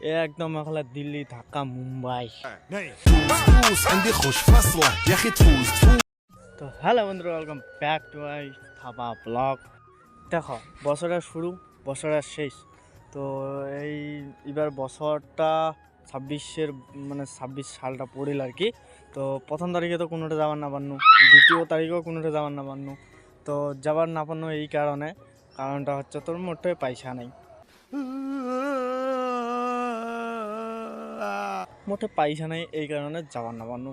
একদম এখানে দিল্লি, ঢাকা, মুম্বাই। তো হ্যালো বন্ধুরা, ওয়েলকাম ব্যাক টু মাই থাবা ব্লগ। দেখো, বছরের শুরু, বছরের শেষ। তো এবার বছরটা 26-এর মানে 26 সালটা পড়িল আর কি। তো প্রথম তারিখে তো কোনোটা যাবার না পারনু, দ্বিতীয় তারিখেও কোনোটা যাবার না পারনু। তো যাবার না পারনু এই কারণটা হচ্ছে তোর মোটে পয়সা নেই, মোটে পয়সা নেই, এই কারণে যাবার না পারনু।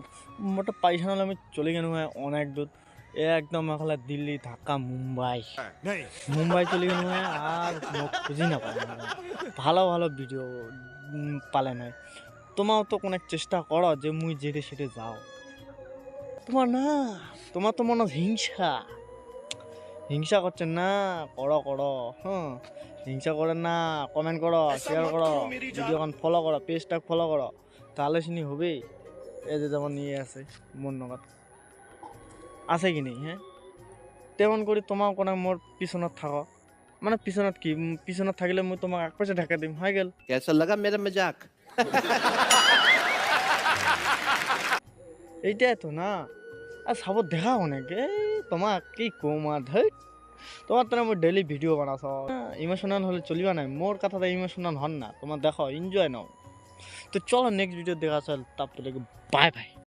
মোটে পয়সা নাহলে আমি চলে গেল অনেক দূর, একদম এখানে দিল্লি, ঢাকা, মুম্বাই চলে গেল আর মোক খুঁজি না পারে না। ভালো ভালো ভিডিও পালে নাই। তোমাও তো অনেক চেষ্টা করো যে মুই যেতে সেটে যাও, তোমার না, তোমার তো মনে হিংসা হিংসা করছেন না। করো করো, হ্যাঁ, হিংসা করেন না, কমেন্ট করো, শেয়ার করো, ভিডিওখন ফলো করো, পেজটা ফলো করো, তাহলে শুনি হবে। এই যে যেমন নিয়ে আছে মন নগদ আছে কি নেই, হ্যাঁ, তেমন করি তোমাও কোনো মোর পিছনত থাকো, মানে পিছনত কি, পিছনত থাকিলে মই তোমাক এক পাশে ঢাকা দিম, হয়ে গেল। कैसा लगा मेरा मजाक? এইটাই তো না। আর সাবত দেখা অনেক তোমাক কি কম আর ধর, তোমার তো মই ডেইলি ভিডিও বানাছ, ইমোশনাল হলে চলিবা নাই, মোর কথাটা ইমোশনাল হন না, তোমার দেখো এনজয় নাও। তো চলো নেক্সট ভিডিও দেখা চল, তারপরে বাই বাই।